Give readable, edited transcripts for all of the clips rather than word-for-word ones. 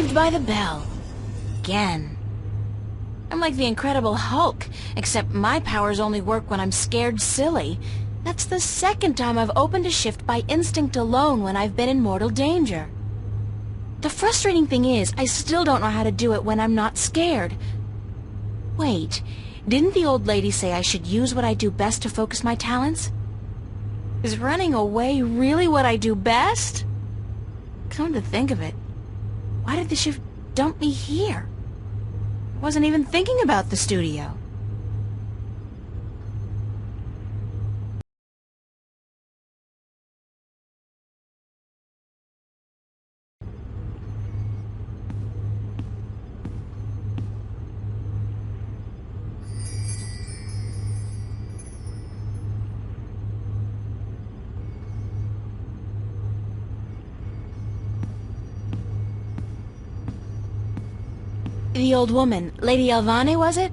Saved by the bell. Again. I'm like the Incredible Hulk, except my powers only work when I'm scared silly. That's the second time I've opened a shift by instinct alone when I've been in mortal danger. The frustrating thing is, I still don't know how to do it when I'm not scared. Wait, didn't the old lady say I should use what I do best to focus my talents? Is running away really what I do best? Come to think of it, why did the shift dump me here? I wasn't even thinking about the studio. The old woman, Lady Alvane, was it?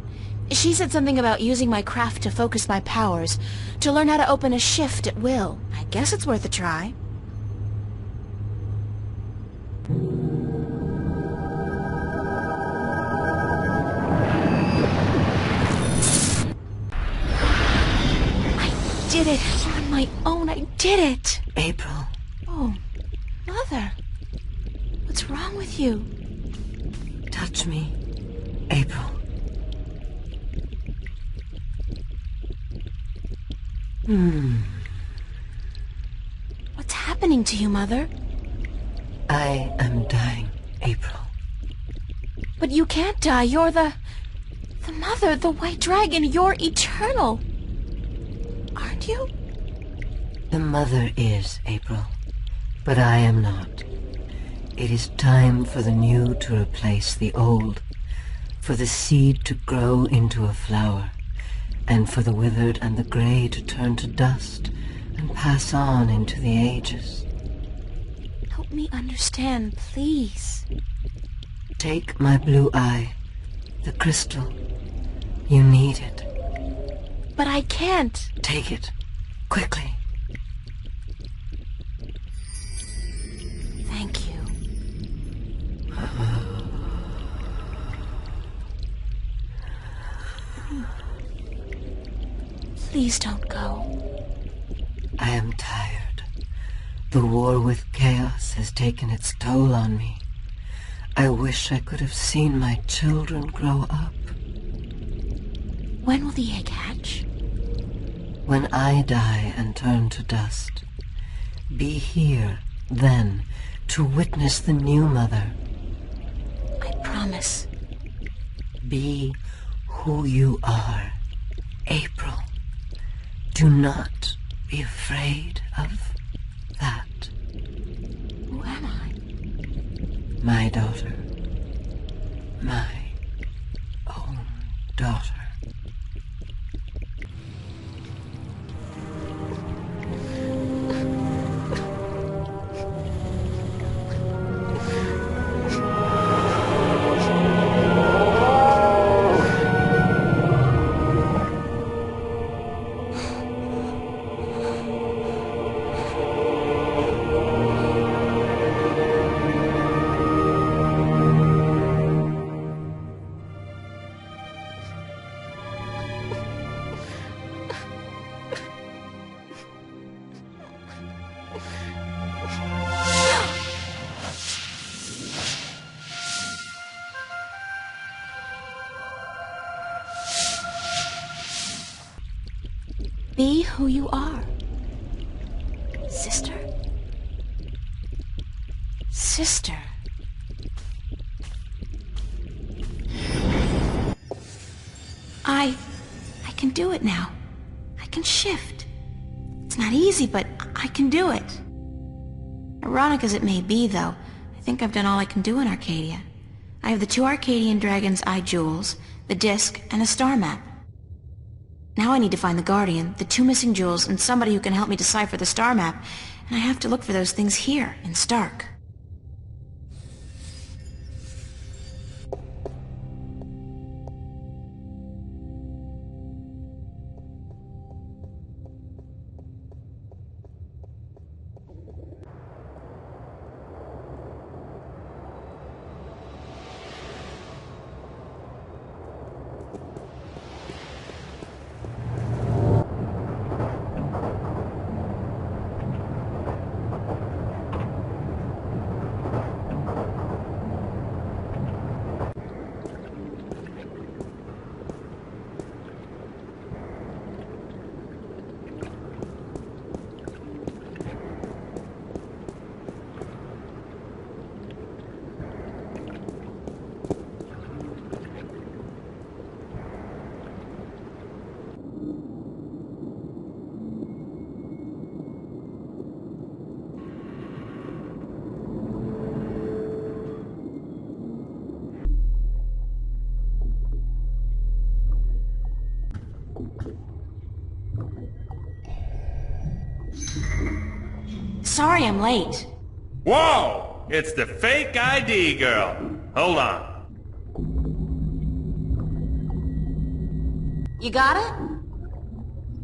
She said something about using my craft to focus my powers, to learn how to open a shift at will. I guess it's worth a try. I did it! On my own, I did it! April. Oh, Mother. What's wrong with you? Touch me, April. What's happening to you, Mother? I am dying, April. But you can't die. You're the Mother, the White Dragon. You're eternal. Aren't you? The Mother is, April, but I am not. It is time for the new to replace the old, for the seed to grow into a flower, and for the withered and the gray to turn to dust and pass on into the ages. Help me understand, please. Take my blue eye, the crystal. You need it. But I can't. Take it, quickly. Thank you. Please don't go. I am tired. The war with chaos has taken its toll on me. I wish I could have seen my children grow up. When will the egg hatch? When I die and turn to dust. Be here, then, to witness the new mother. I promise. Be who you are, April. Do not be afraid of that. Who am I? My daughter. My own daughter. Be who you are. Sister? Sister. I can do it now. I can shift. It's not easy, but I can do it. Ironic as it may be, though, I think I've done all I can do in Arcadia. I have the 2 Arcadian Dragon's Eye jewels, the disc, and a star map. Now I need to find the Guardian, the 2 missing jewels, and somebody who can help me decipher the star map, and I have to look for those things here, in Stark. Sorry I'm late. Whoa! It's the fake ID girl. Hold on. You got it?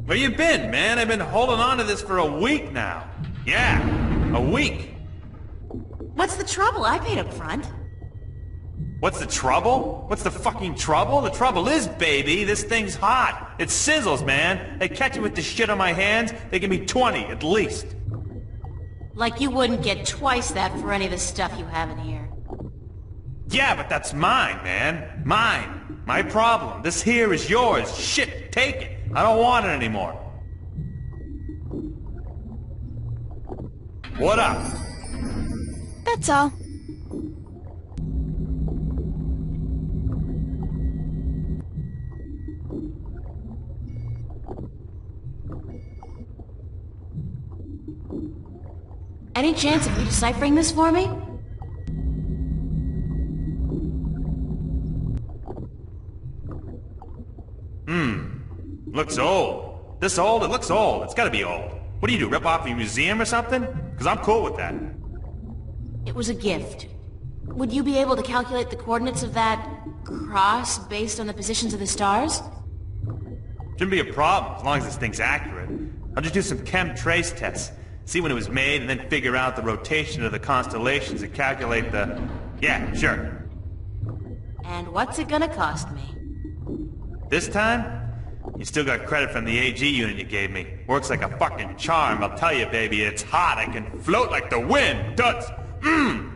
Where you been, man? I've been holding on to this for a week now. Yeah, a week. What's the trouble? I paid up front. What's the trouble? What's the fucking trouble? The trouble is, baby, this thing's hot. It sizzles, man. They catch me with this shit on my hands, they give me 20 at least. Like you wouldn't get twice that for any of the stuff you have in here. Yeah, but that's mine, man. Mine. My problem. This here is yours. Shit, take it. I don't want it anymore. What up? That's all. Any chance of you deciphering this for me? Looks old. This old? It looks old. It's gotta be old. What do you do, rip off a museum or something? Because I'm cool with that. It was a gift. Would you be able to calculate the coordinates of that cross based on the positions of the stars? Shouldn't be a problem, as long as this thing's accurate. I'll just do some chem trace tests. See when it was made, and then figure out the rotation of the constellations and calculate the... Yeah, sure. And what's it gonna cost me? This time? You still got credit from the AG unit you gave me. Works like a fucking charm, I'll tell you, baby. It's hot. I can float like the wind. Does.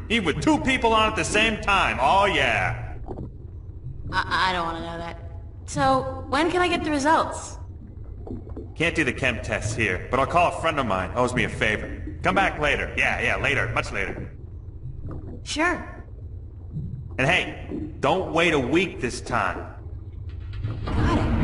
Even with two people on at the same time. Oh, yeah. I don't want to know that. So, when can I get the results? Can't do the chem tests here, but I'll call a friend of mine. Owes me a favor. Come back later. Yeah, later. Much later. Sure. And hey, don't wait a week this time. Got it.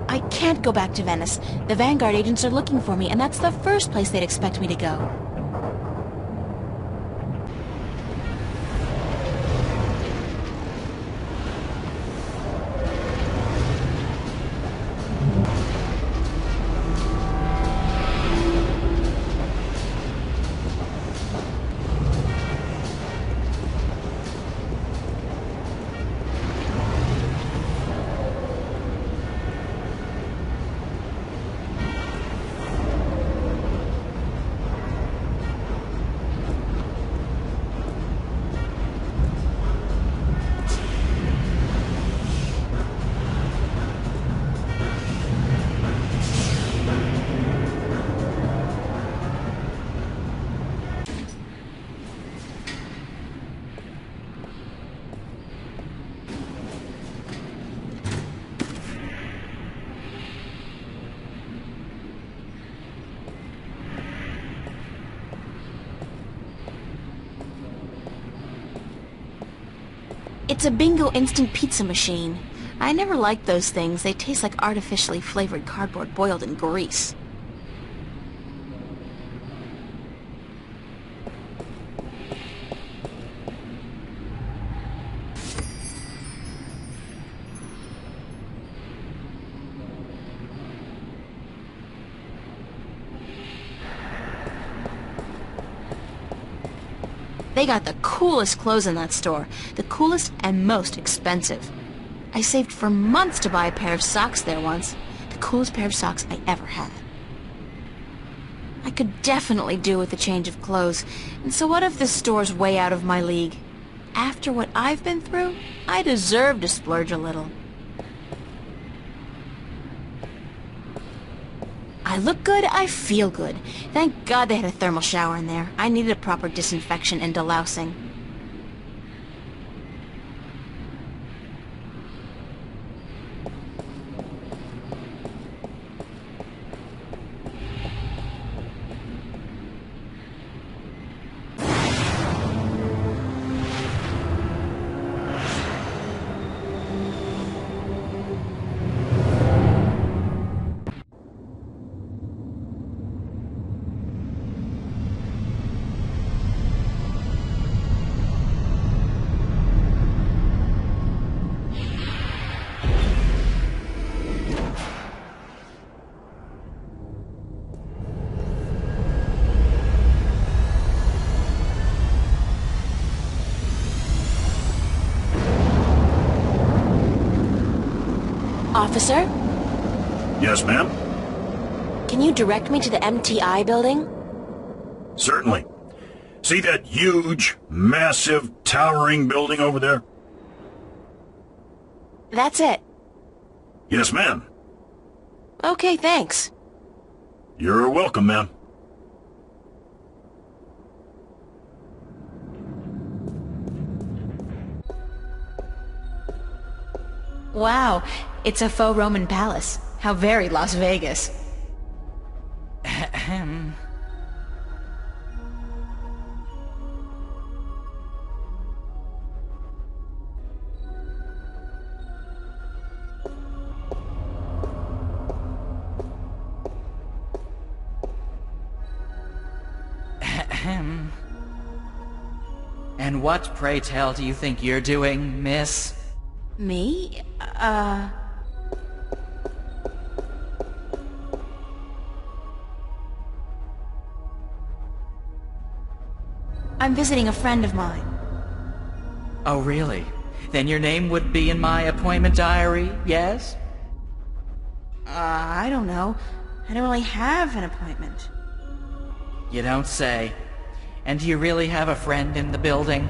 I can't go back to Venice. The Vanguard agents are looking for me, and that's the first place they'd expect me to go. It's a Bingo instant pizza machine. I never liked those things. They taste like artificially flavored cardboard boiled in grease. They got the coolest clothes in that store. The coolest and most expensive. I saved for months to buy a pair of socks there once. The coolest pair of socks I ever had. I could definitely do with a change of clothes. And so what if this store's way out of my league? After what I've been through, I deserve to splurge a little. I look good, I feel good. Thank God they had a thermal shower in there. I needed a proper disinfection and delousing. Officer? Yes, ma'am? Can you direct me to the MTI building? Certainly. See that huge, massive, towering building over there? That's it. Yes, ma'am. Okay, thanks. You're welcome, ma'am. Wow, it's a faux Roman palace. How very Las Vegas. Ahem. Ahem. And what, pray tell, do you think you're doing, miss? Me? I'm visiting a friend of mine. Oh, really? Then your name would be in my appointment diary, yes? I don't know. I don't really have an appointment. You don't say. And do you really have a friend in the building?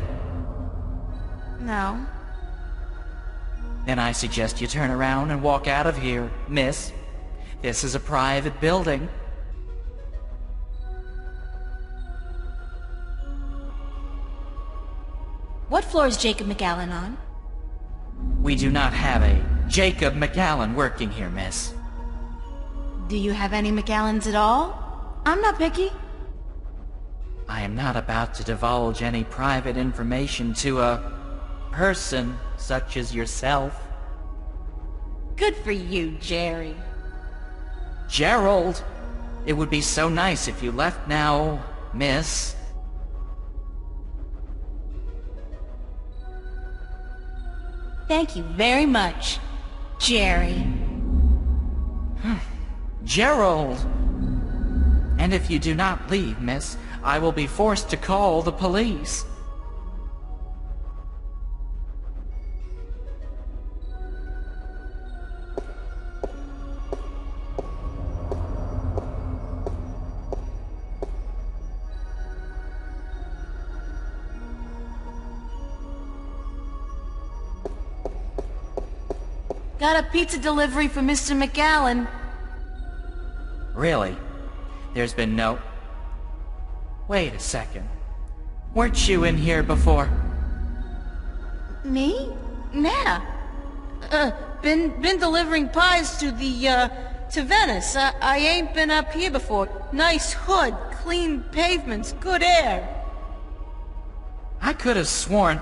No. Then I suggest you turn around and walk out of here, miss. This is a private building. What floor is Jacob McAllen on? We do not have a Jacob McAllen working here, miss. Do you have any McAllens at all? I'm not picky. I am not about to divulge any private information to a person such as yourself. Good for you, Jerry. Gerald! It would be so nice if you left now, miss. Thank you very much, Jerry. Gerald! And if you do not leave, miss, I will be forced to call the police. Got a pizza delivery for Mr. McAllen. Really? There's been no... Wait a second. Weren't you in here before? Me? Nah. Been delivering pies to to Venice. I ain't been up here before. Nice hood, clean pavements, good air. I could have sworn...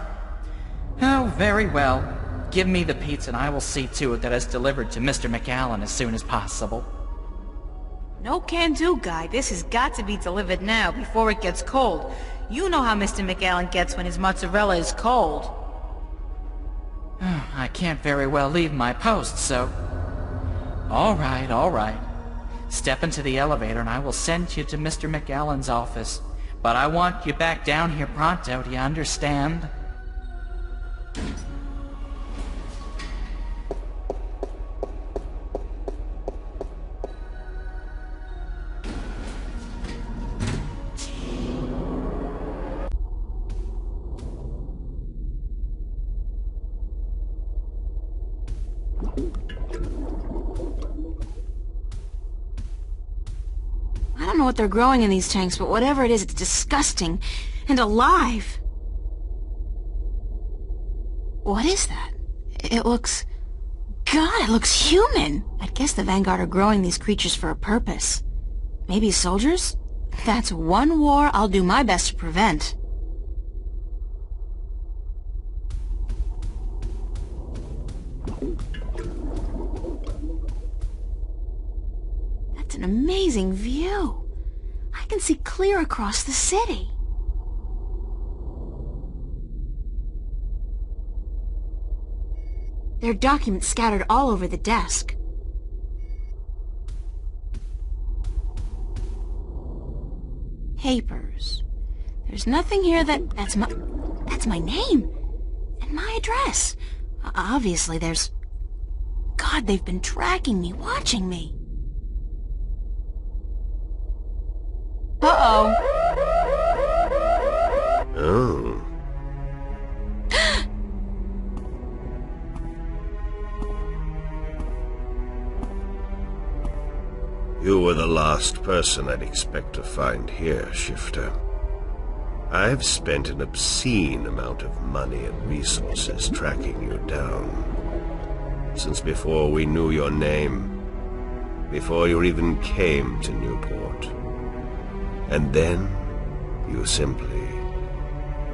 Oh, very well. Give me the pizza and I will see to it that it's delivered to Mr. McAllen as soon as possible. No can-do, guy. This has got to be delivered now, before it gets cold. You know how Mr. McAllen gets when his mozzarella is cold. I can't very well leave my post, so... All right. Step into the elevator and I will send you to Mr. McAllen's office. But I want you back down here pronto, do you understand? know what they're growing in these tanks, but whatever it is, it's disgusting. And alive. What is that? It looks... God, it looks human! I'd guess the Vanguard are growing these creatures for a purpose. Maybe soldiers? That's one war I'll do my best to prevent. That's an amazing view. I can see clear across the city. There are documents scattered all over the desk. Papers. There's nothing here that's my name. And my address. Obviously there's... God, they've been tracking me, watching me. Uh-oh. Oh. You were the last person I'd expect to find here, Shifter. I've spent an obscene amount of money and resources tracking you down. Since before we knew your name, before you even came to Newport. And then, you simply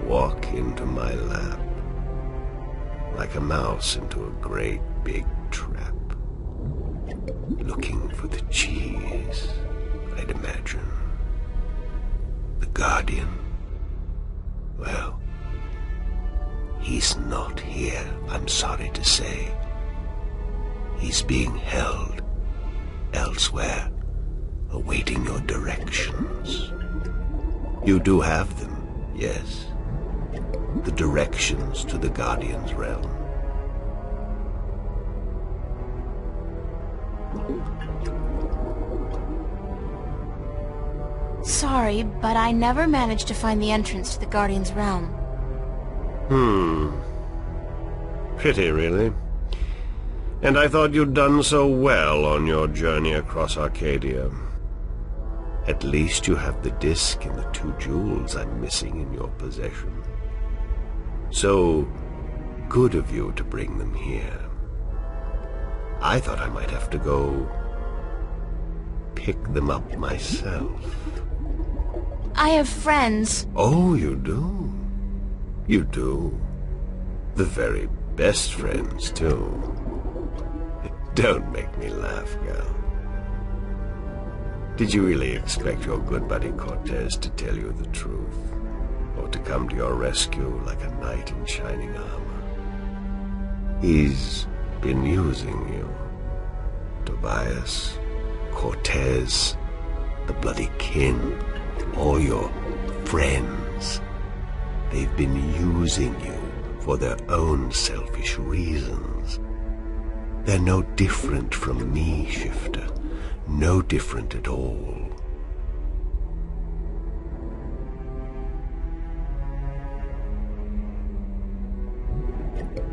walk into my lap, like a mouse into a great big trap. Looking for the cheese, I'd imagine. The Guardian. Well, he's not here, I'm sorry to say. He's being held elsewhere, awaiting your directions. You do have them, yes. The directions to the Guardian's realm. Sorry, but I never managed to find the entrance to the Guardian's realm. Pity, really. And I thought you'd done so well on your journey across Arcadia. At least you have the disc and the 2 jewels I'm missing in your possession. So good of you to bring them here. I thought I might have to go pick them up myself. I have friends. Oh, you do? You do? The very best friends, too. Don't make me laugh, girl. Did you really expect your good buddy Cortez to tell you the truth? Or to come to your rescue like a knight in shining armor? He's been using you. Tobias, Cortez, the bloody kin, all your friends. They've been using you for their own selfish reasons. They're no different from me, Shifter. No different at all.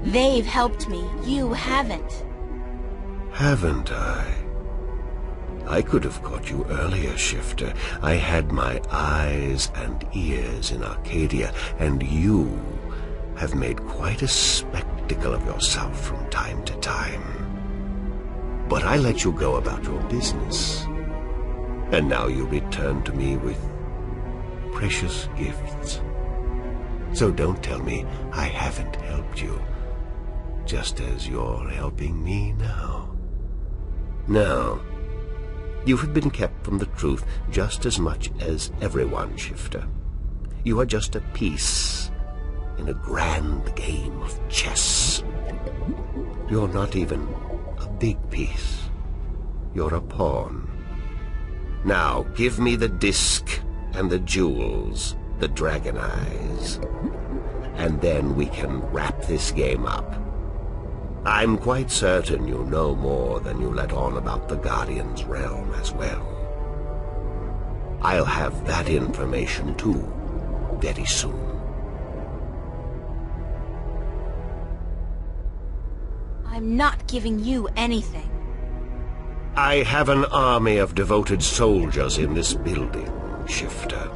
They've helped me. You haven't. Haven't I? I could have caught you earlier, Shifter. I had my eyes and ears in Arcadia, and you have made quite a spectacle of yourself from time to time. But I let you go about your business. And now you return to me with precious gifts. So don't tell me I haven't helped you, just as you're helping me now. Now, you have been kept from the truth just as much as everyone, Shifter. You are just a piece in a grand game of chess. You're not even a big piece. You're a pawn. Now, give me the disc and the jewels, the dragon eyes, and then we can wrap this game up. I'm quite certain you know more than you let on about the Guardian's realm as well. I'll have that information too, very soon. I'm not giving you anything. I have an army of devoted soldiers in this building, Shifter.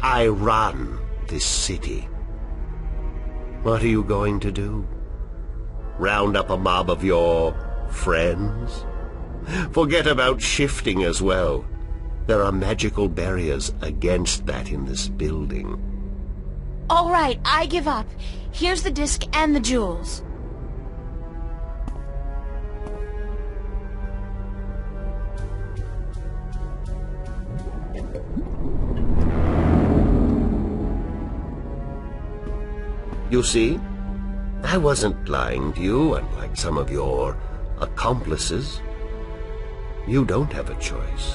I run this city. What are you going to do? Round up a mob of your friends? Forget about shifting as well. There are magical barriers against that in this building. All right, I give up. Here's the disc and the jewels. You see, I wasn't lying to you, unlike some of your accomplices. You don't have a choice.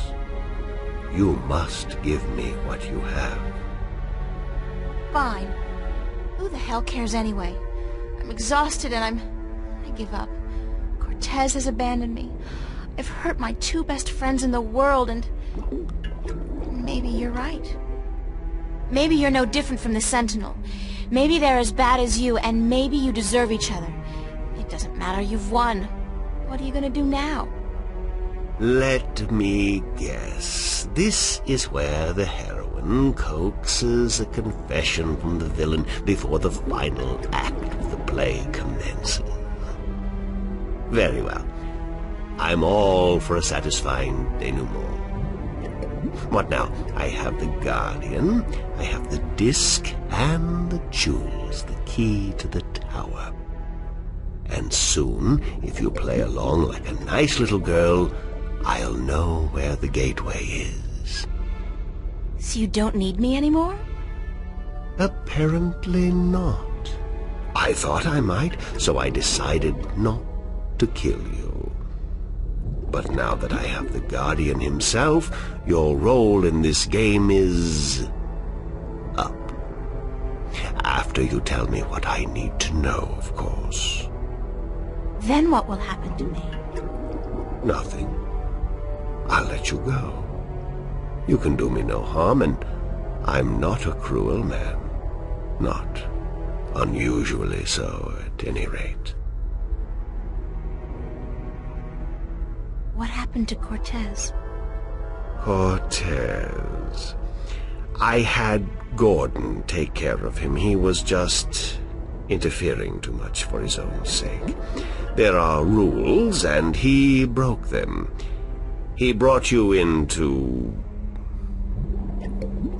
You must give me what you have. Fine. Who the hell cares anyway? I'm exhausted and I give up. Cortez has abandoned me. I've hurt my two best friends in the world and maybe you're right. Maybe you're no different from the Sentinel. Maybe they're as bad as you, and maybe you deserve each other. It doesn't matter, you've won. What are you gonna do now? Let me guess. This is where the heroine coaxes a confession from the villain before the final act of the play commences. Very well. I'm all for a satisfying denouement. What now? I have the Guardian, I have the disc, and the jewels, the key to the tower. And soon, if you play along like a nice little girl, I'll know where the gateway is. So you don't need me anymore? Apparently not. I thought I might, so I decided not to kill you. But now that I have the Guardian himself, your role in this game is up. After you tell me what I need to know, of course. Then what will happen to me? Nothing. I'll let you go. You can do me no harm, and I'm not a cruel man. Not unusually so, at any rate. What happened to Cortez? Cortez. I had Gordon take care of him. He was just interfering too much for his own sake. There are rules, and he broke them. He brought you into...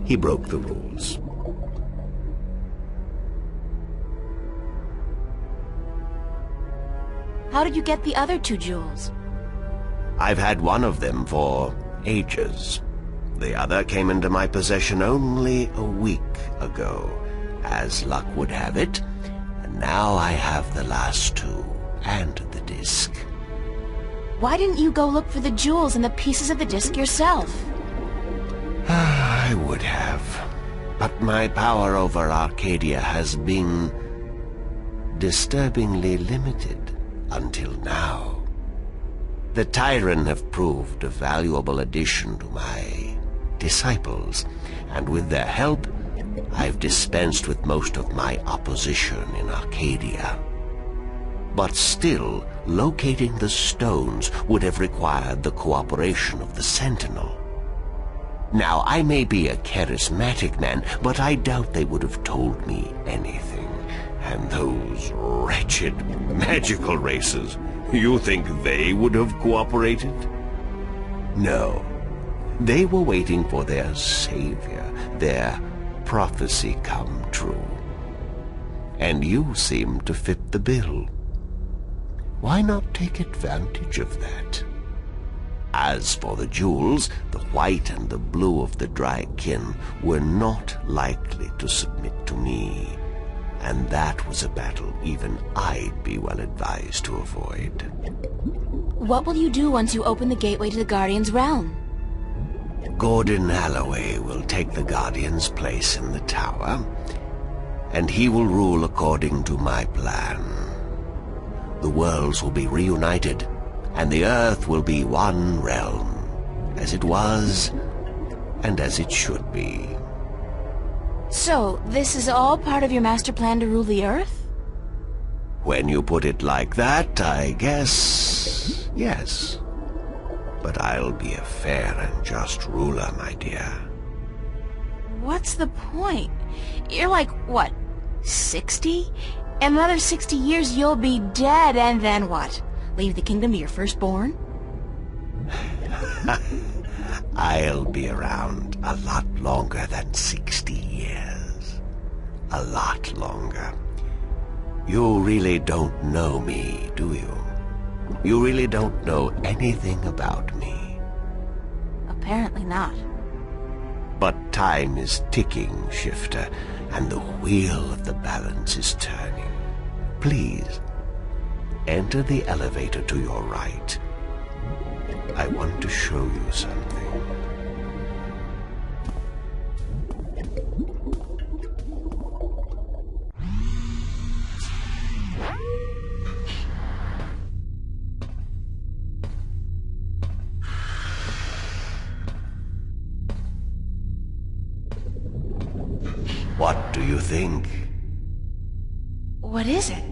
He broke the rules. How did you get the other two jewels? I've had one of them for ages. The other came into my possession only a week ago, as luck would have it, and now I have the last two, and the disc. Why didn't you go look for the jewels and the pieces of the disc yourself? I would have, but my power over Arcadia has been disturbingly limited until now. The Tyran have proved a valuable addition to my disciples, and with their help, I've dispensed with most of my opposition in Arcadia. But still, locating the stones would have required the cooperation of the Sentinel. Now, I may be a charismatic man, but I doubt they would have told me anything. And those wretched magical races, you think they would have cooperated? No. They were waiting for their savior, their prophecy come true. And you seem to fit the bill. Why not take advantage of that? As for the jewels, the white and the blue of the Drykin were not likely to submit to me. And that was a battle even I'd be well advised to avoid. What will you do once you open the gateway to the Guardian's realm? Gordon Alloway will take the Guardian's place in the tower, and he will rule according to my plan. The worlds will be reunited, and the Earth will be one realm, as it was, and as it should be. So, this is all part of your master plan to rule the Earth? When you put it like that, I guess... yes. but I'll be a fair and just ruler, my dear. What's the point? You're like, what, 60? In another 60 years you'll be dead, and then what? Leave the kingdom to your firstborn? I'll be around a lot longer than 60 years. A lot longer. You really don't know me, do you? You really don't know anything about me. Apparently not. But time is ticking, Shifter, and the wheel of the balance is turning. Please, enter the elevator to your right. I want to show you something. What do you think? What is it?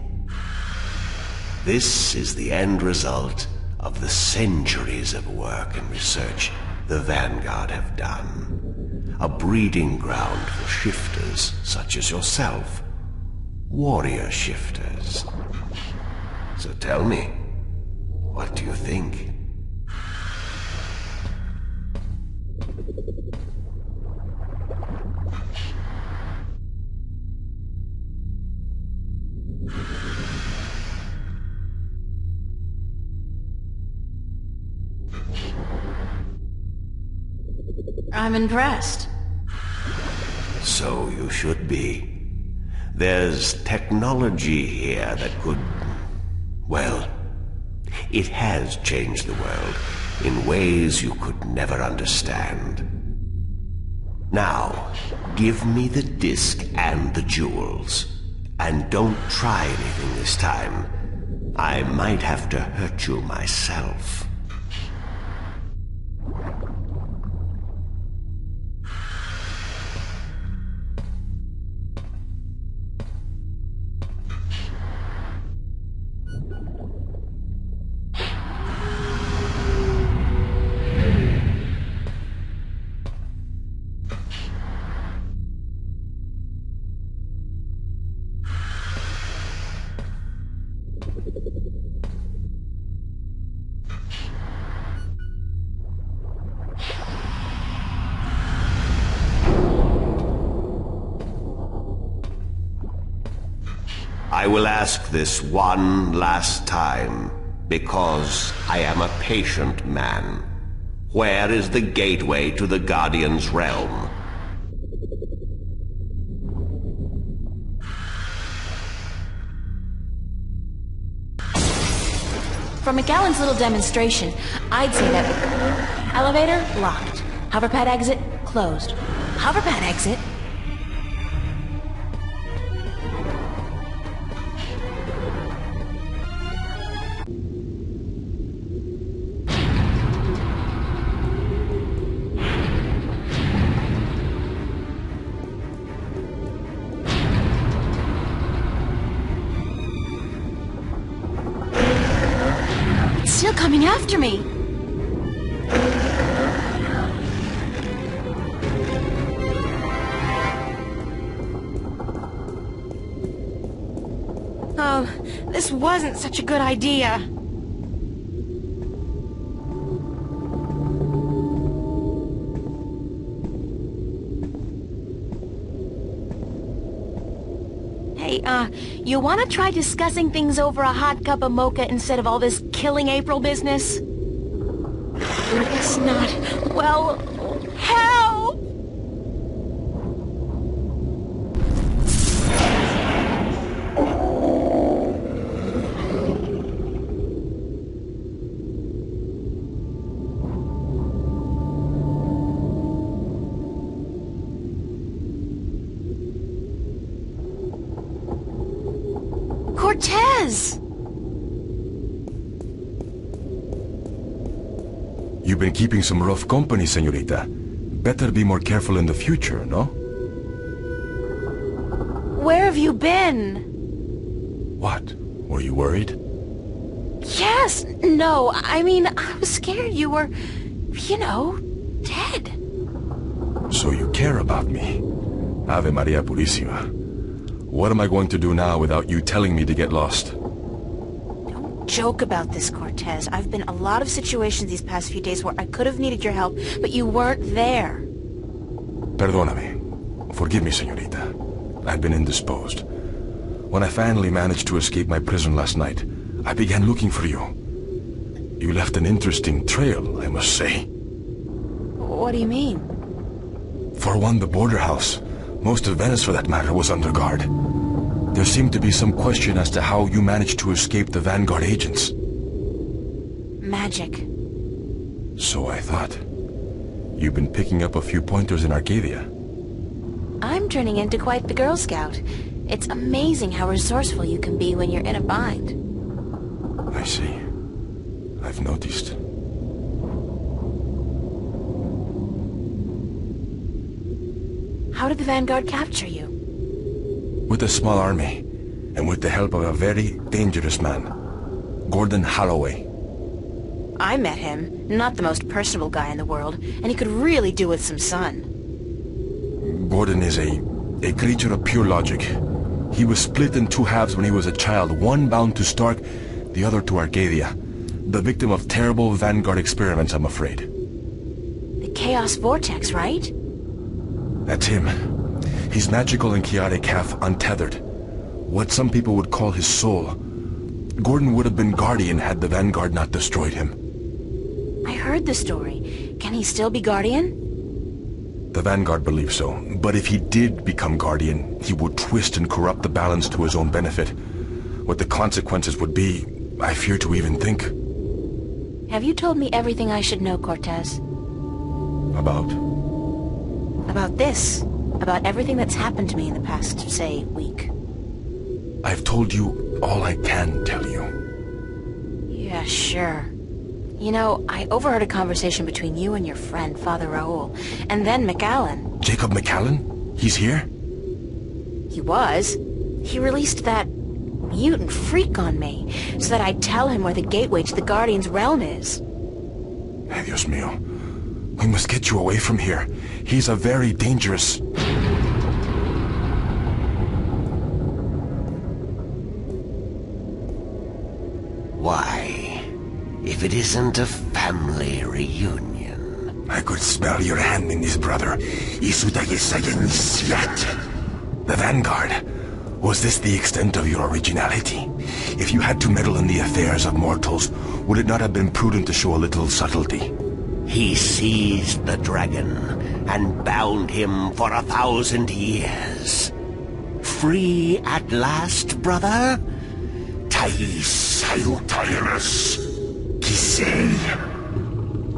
This is the end result of the centuries of work and research the Vanguard have done. A breeding ground for shifters such as yourself. Warrior shifters. So tell me, what do you think? I'm impressed. So you should be. There's technology here that could... well, it has changed the world in ways you could never understand. Now, give me the disc and the jewels. And don't try anything this time. I might have to hurt you myself. I will ask this one last time, because I am a patient man. Where is the gateway to the Guardian's realm? From McAllen's little demonstration, I'd say that elevator locked, hoverpad exit closed. Hoverpad exit? Still coming after me. Oh, this wasn't such a good idea. Hey, you wanna try discussing things over a hot cup of mocha instead of all this killing April business? I guess not. Well, help! Cortez! You've been keeping some rough company, señorita. Better be more careful in the future, no? Where have you been? What? Were you worried? Yes, no, I mean, I was scared you were, dead. So you care about me. Ave Maria Purísima. What am I going to do now without you telling me to get lost? Don't joke about this, Cortez. I've been in a lot of situations these past few days where I could have needed your help, but you weren't there. Perdóname. Forgive me, señorita. I've been indisposed. When I finally managed to escape my prison last night, I began looking for you. You left an interesting trail, I must say. What do you mean? For one, the border house, most of Venice for that matter, was under guard. There seemed to be some question as to how you managed to escape the Vanguard agents. Magic. So I thought. You've been picking up a few pointers in Arcadia. I'm turning into quite the Girl Scout. It's amazing how resourceful you can be when you're in a bind. I see. I've noticed. How did the Vanguard capture you? With a small army, and with the help of a very dangerous man, Gordon Holloway. I met him. Not the most personable guy in the world, and he could really do with some sun. Gordon is a creature of pure logic. He was split in two halves when he was a child, one bound to Stark, the other to Arcadia. The victim of terrible Vanguard experiments, I'm afraid. The Chaos Vortex, right? That's him. He's magical and chaotic, half untethered. What some people would call his soul. Gordon would have been Guardian had the Vanguard not destroyed him. I heard the story. Can he still be Guardian? The Vanguard believes so, but if he did become Guardian, he would twist and corrupt the balance to his own benefit. What the consequences would be, I fear to even think. Have you told me everything I should know, Cortez? About? About this. About everything that's happened to me in the past, say, week. I've told you all I can tell you. Yeah, sure. You know, I overheard a conversation between you and your friend, Father Raoul, and then McAllen. Jacob McAllen? He's here? He was. He released that mutant freak on me, so that I'd tell him where the gateway to the Guardian's realm is. Ay, Dios mío. We must get you away from here. He's a very dangerous... Why, if it isn't a family reunion. I could smell your hand in this, brother. The Vanguard. Was this the extent of your originality? If you had to meddle in the affairs of mortals, would it not have been prudent to show a little subtlety? He seized the dragon and bound him for 1,000 years. Free at last, brother? Thais Salutaris Kisei.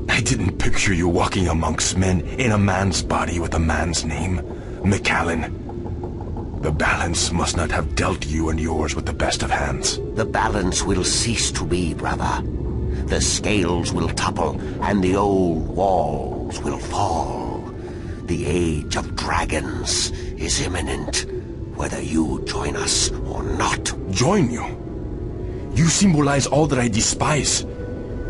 I didn't picture you walking amongst men in a man's body with a man's name. McAllen. The balance must not have dealt you and yours with the best of hands. The balance will cease to be, brother. The scales will topple, and the old walls will fall. The age of dragons is imminent, whether you join us or not. Join you? You symbolize all that I despise.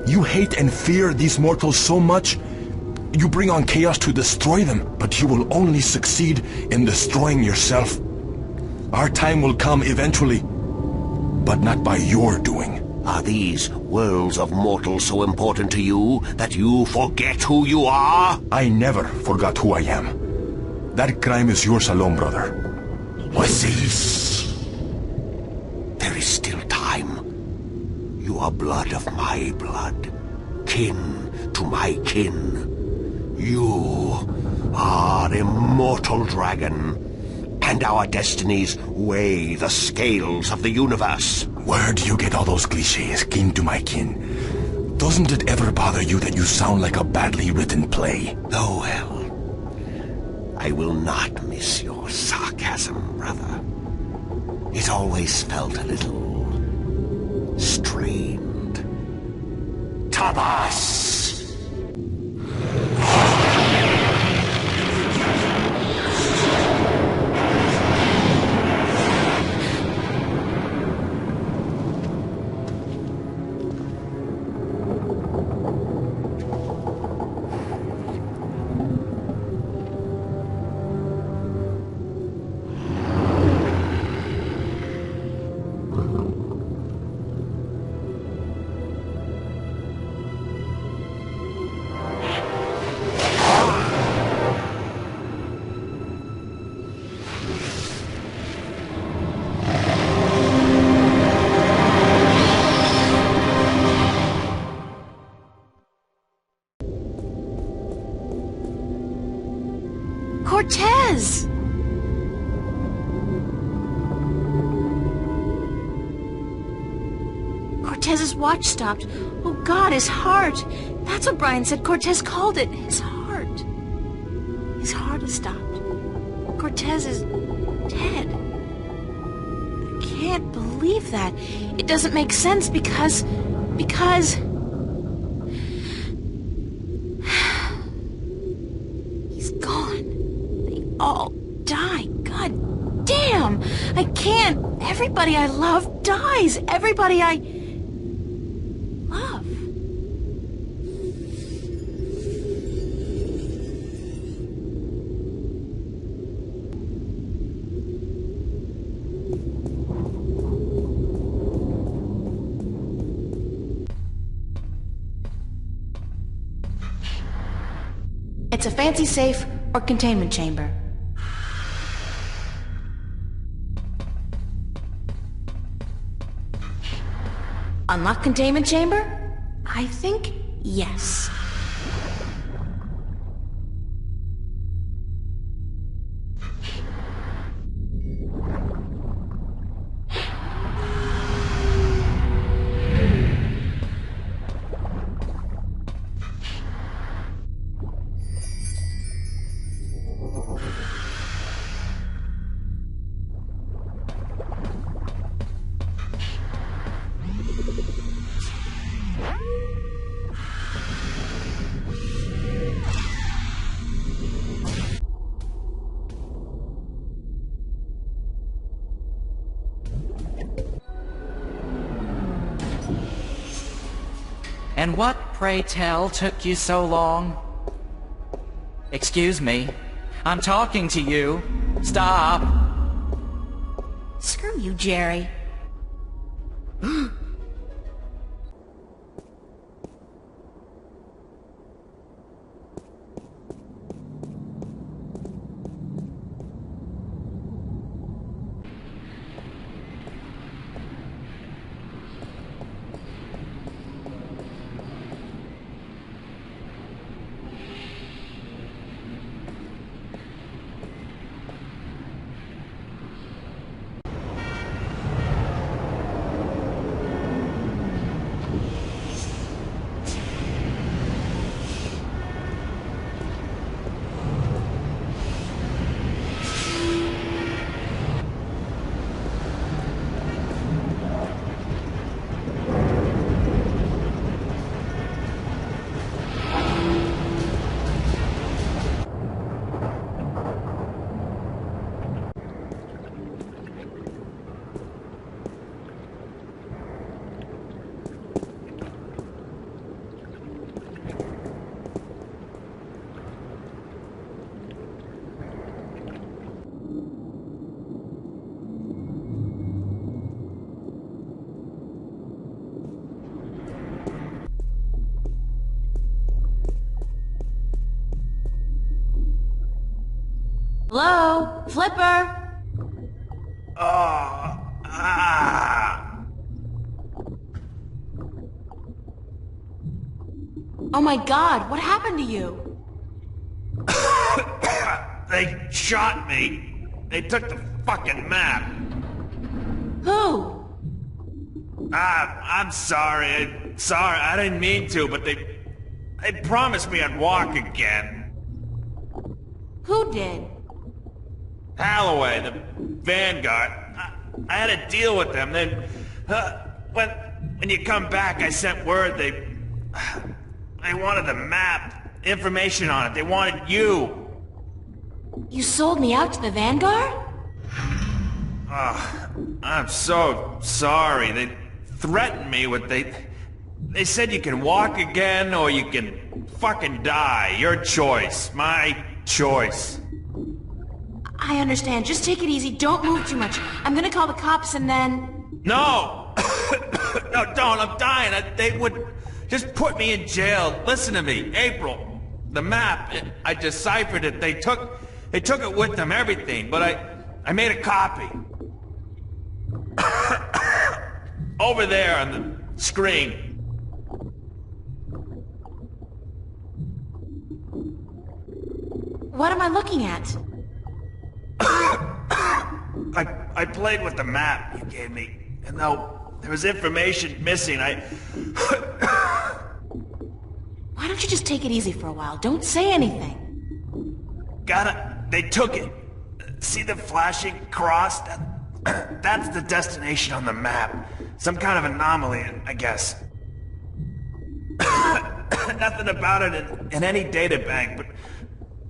You hate and fear these mortals so much, you bring on chaos to destroy them, but you will only succeed in destroying yourself. Our time will come eventually, but not by your doing. Are these worlds of mortals so important to you that you forget who you are? I never forgot who I am. That crime is yours alone, brother. Wasis! There is still time. You are blood of my blood, kin to my kin. You are immortal dragon, and our destinies weigh the scales of the universe. Where do you get all those cliches, kin to my kin? Doesn't it ever bother you that you sound like a badly written play? Oh well, I will not miss your sarcasm, brother. It always felt a little strained. Tabas! Cortez! Cortez's watch stopped. Oh God, his heart! That's what Brian said Cortez called it. His heart. His heart has stopped. Cortez is dead. I can't believe that. It doesn't make sense because... He's gone. They all died. God damn! I can't. Everybody I love dies. Everybody I love. It's a fancy safe or containment chamber. Unlock containment chamber? I think yes. And what, pray tell, took you so long? Excuse me. I'm talking to you. Stop. Screw you, Jerry. Hello? Flipper? Oh my God, what happened to you? They shot me. They took the fucking map. Who? I'm sorry. Sorry, I didn't mean to, but they promised me I'd walk again. Who did? Holloway, the Vanguard. I had a deal with them. Then, when you come back, I sent word they wanted the map, information on it. They wanted you. You sold me out to the Vanguard? I'm so sorry. They threatened me with they said you can walk again or you can fucking die. Your choice. My choice. I understand. Just take it easy. Don't move too much. I'm gonna call the cops and then... No! No, don't. I'm dying. They would just put me in jail. Listen to me. April. The map. I deciphered it. They took it with them, everything. But I made a copy. Over there on the screen. What am I looking at? I played with the map you gave me, and though there was information missing, Why don't you just take it easy for a while? Don't say anything. They took it. See the flashing cross? That's the destination on the map. Some kind of anomaly, I guess. Nothing about it in any databank, but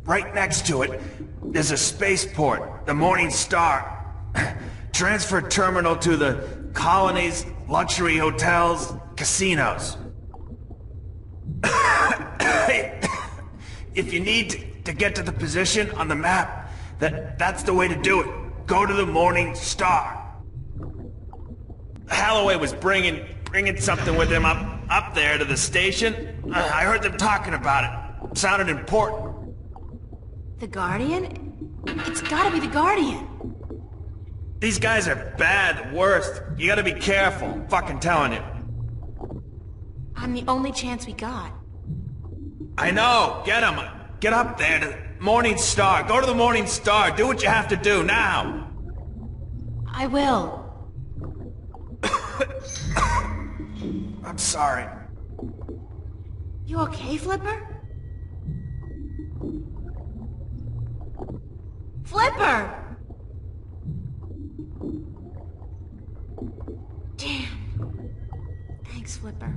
right next to it, there's a spaceport, the Morning Star. Transfer terminal to the colonies, luxury hotels, casinos. If you need to get to the position on the map, that's the way to do it. Go to the Morning Star. Holloway was bringing something with him up there to the station. I heard them talking about it. Sounded important. The Guardian? It's gotta be the Guardian. These guys are bad, the worst. You gotta be careful. Fucking telling you. I'm the only chance we got. I know. Get him. Get up there to the Morning Star. Go to the Morning Star. Do what you have to do now. I will. I'm sorry. You okay, Flipper? Flipper! Damn. Thanks, Flipper.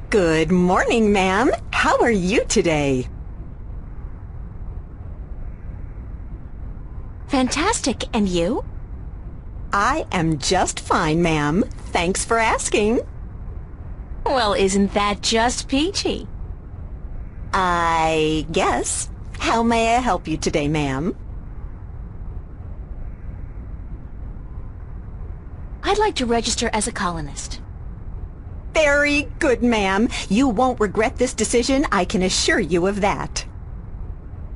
Good morning, ma'am. How are you today? Fantastic. And you? I am just fine, ma'am. Thanks for asking. Well, isn't that just peachy? I guess. How may I help you today, ma'am? I'd like to register as a colonist. Very good, ma'am. You won't regret this decision, I can assure you of that.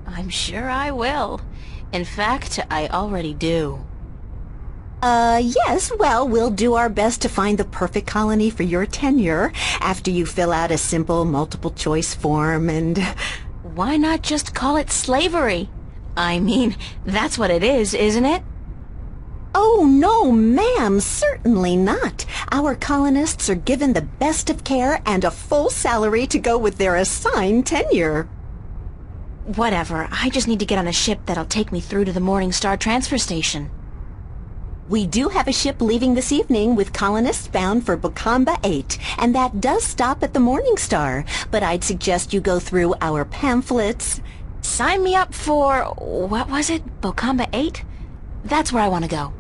I'm sure I will. In fact, I already do. Yes, well, we'll do our best to find the perfect colony for your tenure after you fill out a simple multiple-choice form and... Why not just call it slavery? I mean, that's what it is, isn't it? Oh, no, ma'am, certainly not. Our colonists are given the best of care and a full salary to go with their assigned tenure. Whatever, I just need to get on a ship that'll take me through to the Morning Star transfer station. We do have a ship leaving this evening with colonists bound for Bokamba 8, and that does stop at the Morning Star, but I'd suggest you go through our pamphlets. Sign me up for, what was it, Bokamba 8? That's where I want to go.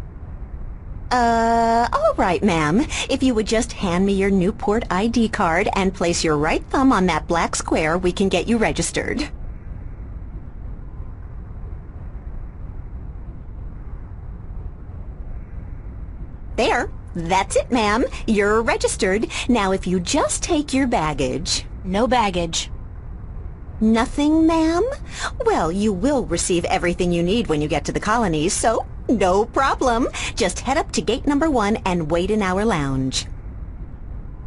All right, ma'am. If you would just hand me your Newport ID card and place your right thumb on that black square, we can get you registered. That's it, ma'am. You're registered. Now, if you just take your baggage... No baggage. Nothing, ma'am? Well, you will receive everything you need when you get to the colonies, so no problem. Just head up to gate number 1 and wait in our lounge.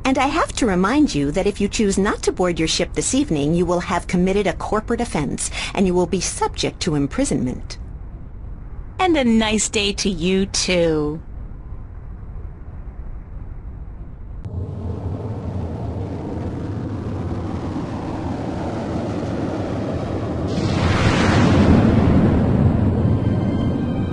And I have to remind you that if you choose not to board your ship this evening, you will have committed a corporate offense, and you will be subject to imprisonment. And a nice day to you, too.